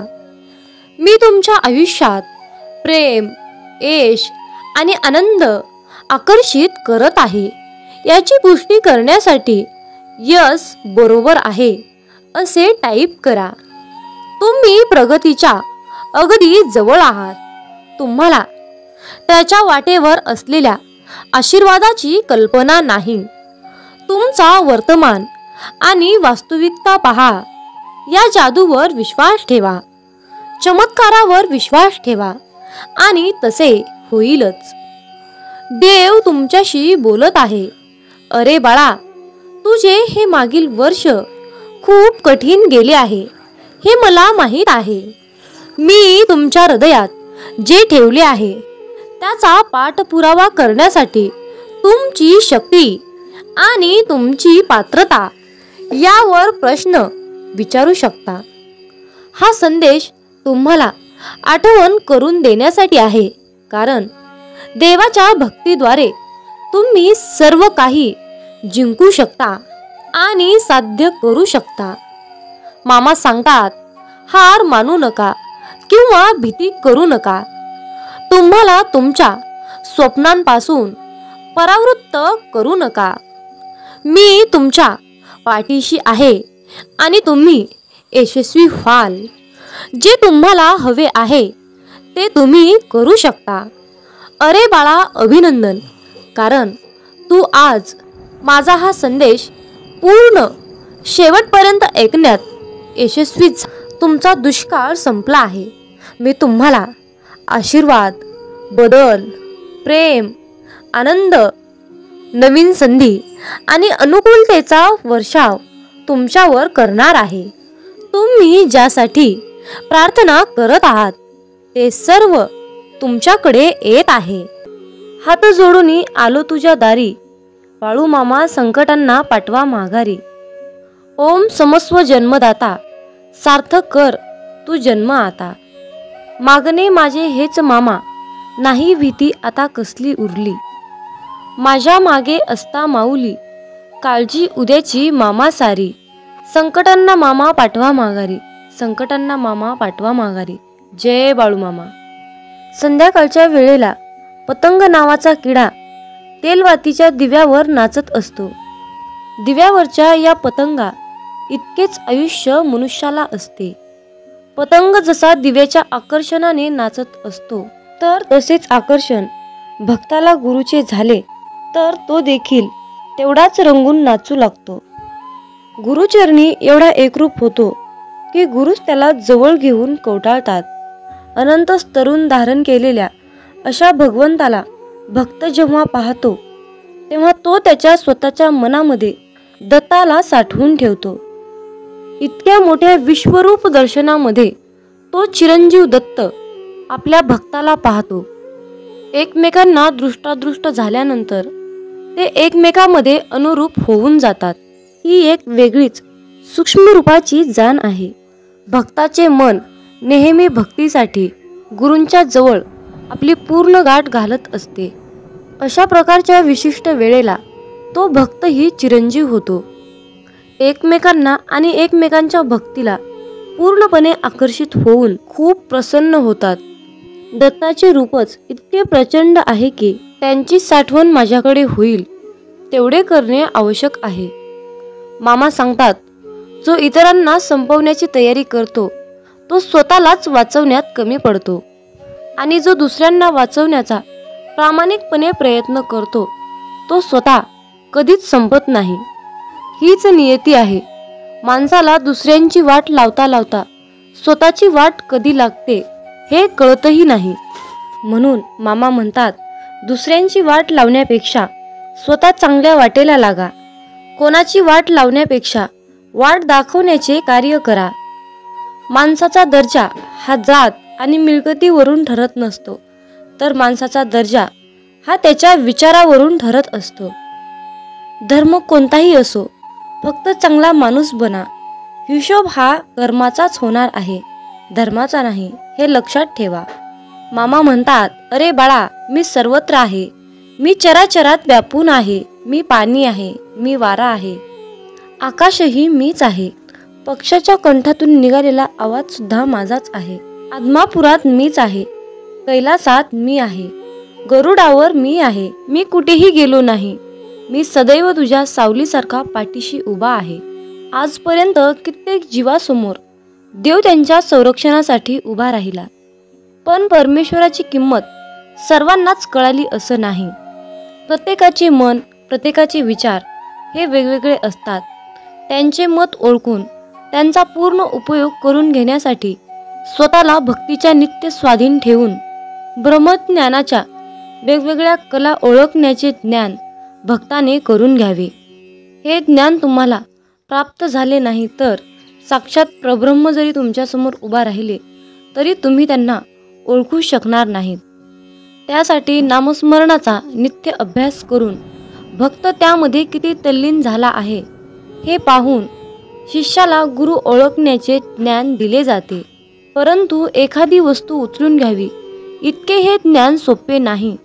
मी तुमच्या आयुष्यात प्रेम, यश आणि आनंद आकर्षित करत आहे याची पुष्टी करण्यासाठी यस बरोबर आहे असे टाईप करा. तुम्ही प्रगतीच्या अगदी जवळ आहात. तुम्हाला त्याच्या वाटेवर असलेल्या आशीर्वादाची कल्पना नाही. तुमचा वर्तमान आणि वास्तविकता पहा. या जादूवर विश्वास ठेवा, चमत्कारावर विश्वास ठेवा आणि तसे होईलच. देव तुमच्याशी बोलत आहे. अरे बाळा, तुझे हे मागील वर्ष खूप कठीण गेले आहे हे मला माहीत आहे. मी तुमच्या हृदयात जे ठेवले आहे त्याचा पाठपुरावा करण्यासाठी तुमची शक्ती आणि तुमची पात्रता यावर प्रश्न विचारू शकता. हा संदेश तुम्हाला आठवण करून देण्यासाठी आहे, कारण देवाच्या भक्तीद्वारे तुम्ही सर्व काही जिंकू शकता आणि साध्य करू शकता. मामा सांगतात, हार मानू नका किंवा भीती करू नका. तुम्हाला तुमच्या स्वप्नांपासून परावृत्त करू नका. मी तुमच्या पाठीशी आहे आणि तुम्ही यशस्वी व्हाल. जे तुम्हाला हवे आहे ते तुम्ही करू शकता. अरे बाळा, अभिनंदन, कारण तू आज माझा हा संदेश पूर्ण शेवटपर्यंत ऐकण्यात यशस्वी. तुमचा दुष्काळ संपला आहे. मी तुम्हाला आशीर्वाद, बदल, प्रेम, आनंद, नवीन संधी आणि अनुकूलतेचा वर्षाव तुमच्यावर करणार आहे. तुम्ही ज्यासाठी प्रार्थना करत आहात ते सर्व तुमच्याकडे येत आहे. हात जोडून आलो तुझ्या दारी, बाळू मामा संकटांना पाठवा माघारी. ओम समस्व जन्मदाता, सार्थक कर तू जन्म आता. मागणे माझे हेच मामा, नाही भीती आता कसली उरली. माझ्या मागे असता माऊली, काळजी उद्याची मामा सारी. संकटांना मामा पाठवा माघारी, संकटांना मामा पाठवा माघारी. जय बाळू मामा. संध्याकाळच्या वेळेला पतंग नावाचा किडा तेलवातीच्या दिव्यावर नाचत असतो. दिव्यावरच्या या पतंगा इतकेच आयुष्य मनुष्याला असते. पतंग जसा दिव्याच्या आकर्षणाने नाचत असतो, तर तसेच आकर्षण भक्ताला गुरुचे झाले तर तो देखील तेवढाच रंगून नाचू लागतो. गुरुचरणी एवढा एकरूप होतो की गुरुच त्याला जवळ घेऊन कवटाळतात. अनंत तरुण धारण केलेल्या अशा भगवंताला भक्त जेव्हा पाहतो तेव्हा तो त्याच्या स्वतःच्या मनामध्ये दत्ताला साठवून ठेवतो. इतक्या मोठ्या विश्वरूप दर्शनामध्ये तो चिरंजीव दत्त आपल्या भक्ताला पाहतो. एकमेकांना दृष्टादृष्ट झाल्यानंतर ते एकमेकांमध्ये अनुरूप होऊन जातात. ही एक वेगळीच सूक्ष्म रूपाची जाण आहे. भक्ताचे मन नेहमी भक्तीसाठी गुरूंच्या जवळ आपली पूर्ण गाठ घालत असते. अशा प्रकारच्या विशिष्ट वेळेला तो भक्तही चिरंजीव होतो. एकमेकांना आणि एकमेकांच्या भक्तीला पूर्णपणे आकर्षित होऊन खूप प्रसन्न होतात. दत्ताचे रूपच इतके प्रचंड आहे की त्यांची साठवण माझ्याकडे होईल तेवढे करणे आवश्यक आहे. मामा सांगतात, जो इतरांना संपवण्याची तयारी करतो तो स्वतःलाच वाचवण्यात कमी पडतो, आणि जो दुसऱ्यांना वाचवण्याचा प्रामाणिकपणे प्रयत्न करतो तो स्वतः कधीच संपत नाही. हीच नियती आहे. माणसाला दुसऱ्यांची वाट लावता लावता स्वतःची वाट कधी लागते हे कळतही नाही. म्हणून मामा म्हणतात, दुसऱ्यांची वाट लावण्यापेक्षा स्वतः चांगल्या वाटेला लागा. कोणाची वाट लावण्यापेक्षा वाट दाखवण्याचे कार्य करा. माणसाचा दर्जा हा जात आणि मिळकतीवरून ठरत नसतो, तर माणसाचा दर्जा हा त्याच्या विचारावरून ठरत असतो. धर्म कोणताही असो, फक्त चांगला माणूस बना. हिशोब हा कर्माचाच होणार आहे, धर्माचा नाही, हे लक्षात ठेवा. मामा म्हणतात, अरे बाळा, मी सर्वत्र आहे. मी चराचरात व्यापून आहे. मी पाणी आहे, मी वारा आहे, आकाशही मीच आहे. पक्षाच्या कंठातून निघालेला आवाज सुद्धा माझाच आहे. आदमापुरात मीच आहे, कैलासात मी आहे, गरुडावर मी आहे. मी कुठेही गेलो नाही. मी सदैव तुझ्या सावलीसारखा पाठीशी उभा आहे. आजपर्यंत कित्येक जीवासमोर देव त्यांच्या संरक्षणासाठी उभा राहिला, पण परमेश्वराची किंमत सर्वांनाच कळाली असं नाही. प्रत्येकाचे मन, प्रत्येकाचे विचार हे वेगवेगळे असतात. त्यांचे मत ओळखून त्यांचा पूर्ण उपयोग करून घेण्यासाठी स्वतःला भक्तीच्या नित्य स्वाधीन ठेवून ब्रह्मज्ञानाच्या वेगवेगळ्या कला ओळखण्याचे ज्ञान भक्ताने करून घ्यावे. हे ज्ञान तुम्हाला प्राप्त झाले नाही तर साक्षात परब्रह्म जरी तुमच्यासमोर उभा राहिले तरी तुम्ही त्यांना ओळखू शकणार नाहीत. त्यासाठी नामस्मरणाचा नित्य अभ्यास करून भक्त त्यामध्ये किती तल्लीन झाला आहे हे पाहून शिष्याला गुरु ओळखण्याचे ज्ञान दिले जाते. परंतु एखादी वस्तू उचलून घ्यावी इतके हे ज्ञान सोपे नाही.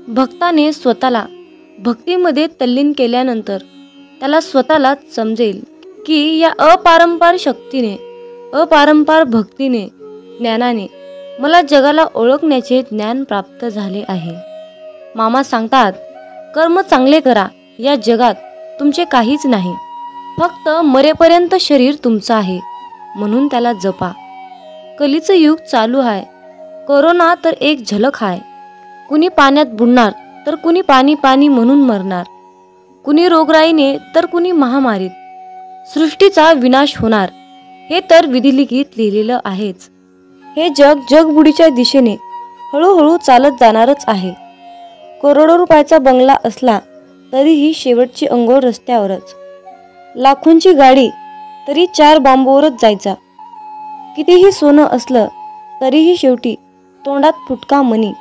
भक्ताने स्वतःला भक्तीमध्ये तल्लीन केल्यानंतर त्याला स्वतःलाच समजेल की या अपारंपार शक्तीने, अपारंपार भक्तीने, ज्ञानाने मला जगाला ओळखण्याचे ज्ञान प्राप्त झाले आहे. मामा सांगतात, कर्म चांगले करा, या जगात तुमचे काहीच नाही, फक्त मरेपर्यंत शरीर तुमचं आहे, म्हणून त्याला जपा. कलीचं युग चालू आहे. कोरोना तर एक झलक आहे. कुणी पाण्यात बुडणार तर कुणी पाणी पाणी म्हणून मरणार, कुणी रोगराईने तर कुणी महामारीत. सृष्टीचा विनाश होणार हे तर विधिलिखित लिहिलेलं आहेच. हे जग जगबुडीच्या दिशेने हळूहळू चालत जाणारच आहे. करोडो रुपयाचा बंगला असला तरीही शेवटची अंघोळ रस्त्यावरच. लाखोंची गाडी तरी 4 बांबूवरच जायचा. कितीही सोनं असलं तरीही शेवटी तोंडात फुटका मणी.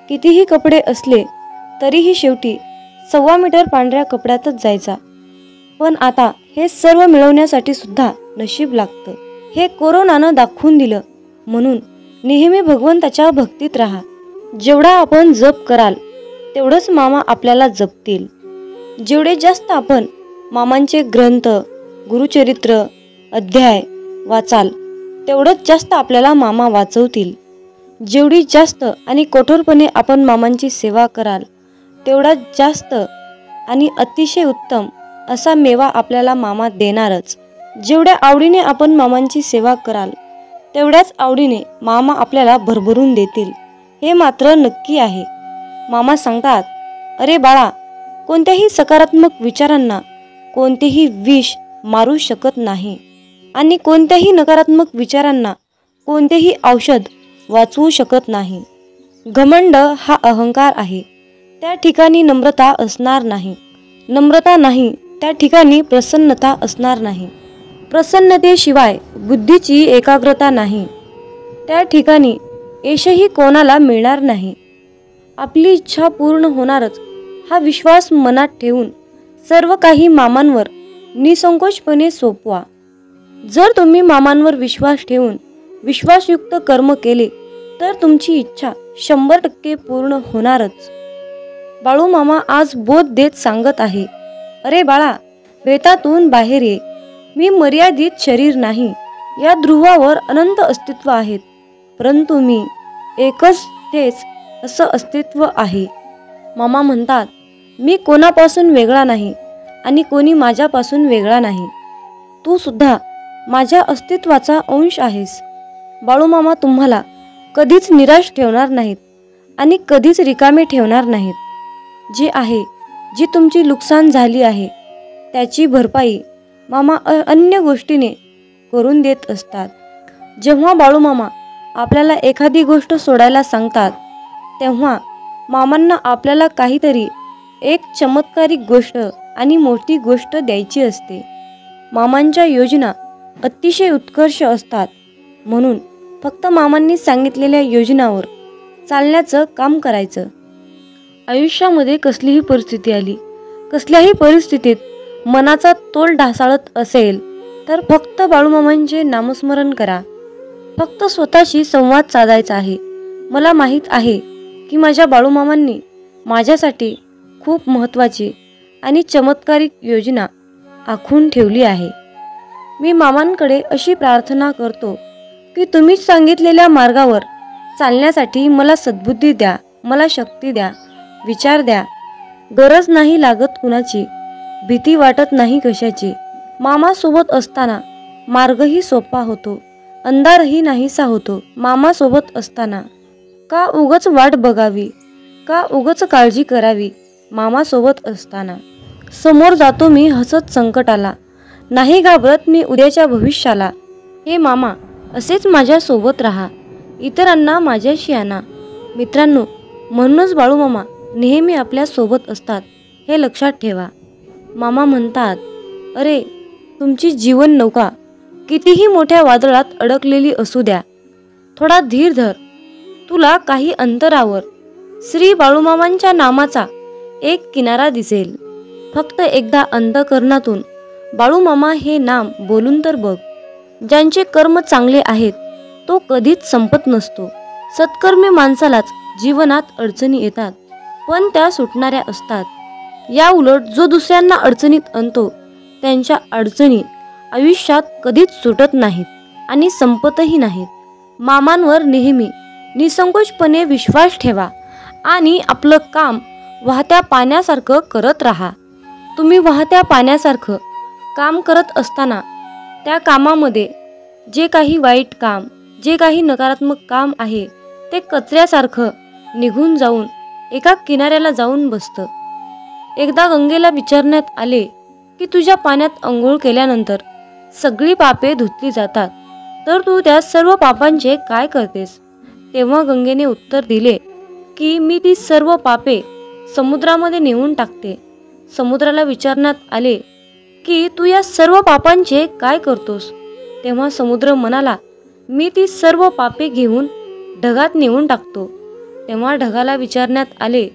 कितीही कपडे असले तरीही शेवटी 1.25 मीटर पांढऱ्या कपड्यातच जायचा. पण आता हे सर्व मिळवण्यासाठी सुद्धा नशीब लागतं. हे कोरोनानं दाखवून दिलं. म्हणून नेहमी भगवंताच्या भक्तीत राहा. जेवढा आपण जप कराल तेवढंच मामा आपल्याला जपतील. जेवढे जास्त आपण मामांचे ग्रंथ, गुरुचरित्र, अध्याय वाचाल तेवढंच जास्त आपल्याला मामा वाचवतील. जेवढी जास्त आणि कठोरपणे आपण मामांची सेवा कराल तेवढा जास्त आणि अतिशय उत्तम असा मेवा आपल्याला मामा देणारच. जेवढ्या आवडीने आपण मामांची सेवा कराल तेवढ्याच आवडीने मामा आपल्याला भरभरून देतील, हे मात्र नक्की आहे. मामा सांगतात, अरे बाळा, कोणत्याही सकारात्मक विचारांना कोणतेही विष मारू शकत नाही आणि कोणत्याही नकारात्मक विचारांना कोणतेही औषध वाचवू शकत नाही. घमंड हा अहंकार आहे, त्या ठिकाणी नम्रता असणार नाही. नम्रता नाही त्या ठिकाणी प्रसन्नता असणार नाही. प्रसन्नतेशिवाय बुद्धीची एकाग्रता नाही, त्या ठिकाणी यशही कोणाला मिळणार नाही. आपली इच्छा पूर्ण होणारच हा विश्वास मनात ठेवून सर्व काही मामांवर निसंकोचपणे सोपवा. जर तुम्ही मामांवर विश्वास ठेवून विश्वासयुक्त कर्म केले तर तुमची इच्छा 100% पूर्ण होणारच. बाळू मामा आज बोध देत सांगत आहे, अरे बाळा, वेतातून बाहेर ये. मी मर्यादित शरीर नाही. या ध्रुवावर अनंत अस्तित्व आहेत, परंतु मी एकच तेच असं अस्तित्व आहे. मामा म्हणतात, मी कोणापासून वेगळा नाही आणि कोणी माझ्यापासून वेगळा नाही. तू सुद्धा माझ्या अस्तित्वाचा अंश आहेस. बाळूमामा तुम्हाला कधीच निराश ठेवणार नाहीत आणि कधीच रिकामे ठेवणार नाहीत. जे आहे, जी तुमची नुकसान झाली आहे त्याची भरपाई मामा अन्य गोष्टीने करून देत असतात. जेव्हा बाळूमामा आपल्याला एखादी गोष्ट सोडायला सांगतात तेव्हा मामांना आपल्याला काहीतरी एक चमत्कारिक गोष्ट आणि मोठी गोष्ट द्यायची असते. मामांच्या योजना अतिशय उत्कर्ष असतात, म्हणून फक्त मामांनी सांगितलेल्या योजनावर चालण्याचं काम करायचं. आयुष्यामध्ये कसलीही परिस्थिती आली, कसल्याही परिस्थितीत मनाचा तोल ढासाळत असेल तर फक्त बाळूमामांचे नामस्मरण करा. फक्त स्वतःशी संवाद साधायचा आहे. मला माहीत आहे की माझ्या बाळूमामांनी माझ्यासाठी खूप महत्त्वाची आणि चमत्कारिक योजना आखून ठेवली आहे. मी मामांकडे अशी प्रार्थना करतो की तुम्ही सांगितलेल्या मार्गावर चालण्यासाठी मला सद्बुद्धी द्या, मला शक्ती द्या, विचार द्या. गरज नाही लागत कुणाची, भीती वाटत नाही कशाची. मामासोबत असताना मार्गही सोपा होतो, अंधारही नाहीसा होतो. मामासोबत असताना का उगच वाट बघावी, का उगच काळजी करावी. मामासोबत असताना समोर जातो मी हसत संकटाला, नाही घाबरत मी उद्याच्या भविष्याला. हे मामा, असेच माझ्यासोबत राहा, इतरांना माझ्याशी आणा. मित्रांनो, म्हणूनच बाळूमामा नेहमी आपल्या सोबत असतात, हे लक्षात ठेवा. मामा म्हणतात, अरे तुमची जीवन नौका कितीही मोठ्या वादळात अडकलेली असू द्या, थोडा धीर धर. तुला काही अंतरावर श्री बाळूमामांच्या नामाचा एक किनारा दिसेल. फक्त एकदा अंतःकरणातून बाळूमामा हे नाम बोलून तर बघ. ज्यांचे कर्म चांगले आहेत तो कधीच संपत नसतो. सत्कर्मी माणसालाच जीवनात अडचणी येतात, पण त्या सुटणाऱ्या असतात. या उलट जो दुसऱ्यांना अडचणीत आणतो त्यांच्या अडचणी आयुष्यात कधीच सुटत नाहीत आणि संपतही नाहीत. मामांवर नेहमी निसंकोचपणे विश्वास ठेवा आणि आपलं काम वाहत्या पाण्यासारखं करत राहा. तुम्ही वाहत्या पाण्यासारखं काम करत असताना त्या कामामध्ये जे काही वाईट काम, जे काही नकारात्मक काम आहे ते कचऱ्यासारखं निघून जाऊन एका किनाऱ्याला जाऊन बसतं. एकदा गंगेला विचारण्यात आले की तुझ्या पाण्यात अंघोळ केल्यानंतर सगळी पापे धुतली जातात, तर तू त्या सर्व पापांचे काय करतेस? तेव्हा गंगेने उत्तर दिले की मी ती सर्व पापे समुद्रामध्ये नेऊन टाकते. समुद्राला विचारण्यात आले की तू या सर्व पापांचे काय करतोस? तेव्हा समुद्र म्हणाला, मी ती सर्व पापे घेऊन ढगात नेऊन टाकतो. तेव्हा ढगाला विचारण्यात आले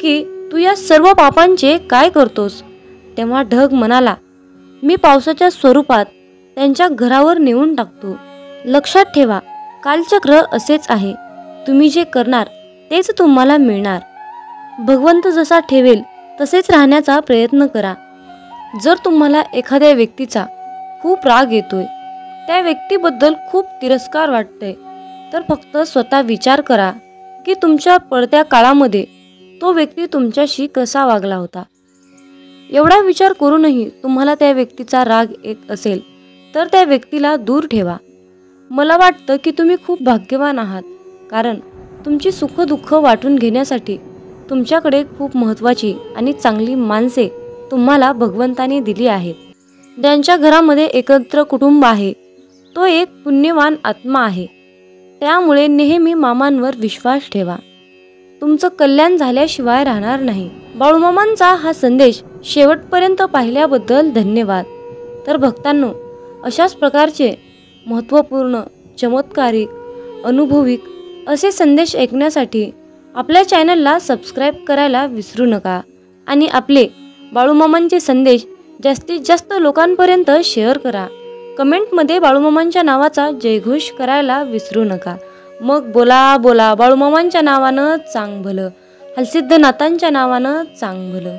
की तू या सर्व पापांचे काय करतोस? तेव्हा ढग म्हणाला, मी पावसाच्या स्वरूपात त्यांच्या घरावर नेऊन टाकतो. लक्षात ठेवा, कालचक्र असेच आहे. तुम्ही जे करणार तेच तुम्हाला मिळणार. भगवंत जसा ठेवेल तसेच राहण्याचा प्रयत्न करा. जर तुम्हाला एखाद्या व्यक्तीचा खूप राग येतोय, त्या व्यक्तीबद्दल खूप तिरस्कार वाटतंय, तर फक्त स्वतः विचार करा की तुमच्या पडत्या काळामध्ये तो व्यक्ती तुमच्याशी कसा वागला होता. एवढा विचार करूनही तुम्हाला त्या व्यक्तीचा राग येत असेल तर त्या व्यक्तीला दूर ठेवा. मला वाटतं की तुम्ही खूप भाग्यवान आहात, कारण तुमची सुखदुःख वाटून घेण्यासाठी तुमच्याकडे खूप महत्त्वाची आणि चांगली माणसे तुम्हाला भगवंताने दिली आहेत. ज्यांच्या घरामध्ये एकत्र कुटुंब आहे तो एक पुण्यवान आत्मा आहे. त्यामुळे नेहमी मामांवर विश्वास ठेवा. तुमचं कल्याण झाल्याशिवाय राहणार नाही. बाळूमामांचा हा संदेश शेवटपर्यंत पाहिल्याबद्दल धन्यवाद. तर भक्तांनो, अशाच प्रकारचे महत्त्वपूर्ण, चमत्कारिक, अनुभविक असे संदेश ऐकण्यासाठी आपल्या चॅनलला सबस्क्राईब करायला विसरू नका आणि आपले बाळूमामांचे संदेश जास्तीत जास्त लोकांपर्यंत शेअर करा. कमेंटमध्ये बाळूमामांच्या नावाचा जयघोष करायला विसरू नका. मग बोला बोला बाळूमामांच्या नावानं चांग भलं, हलसिद्धनाथांच्या नावानं चांग भलं.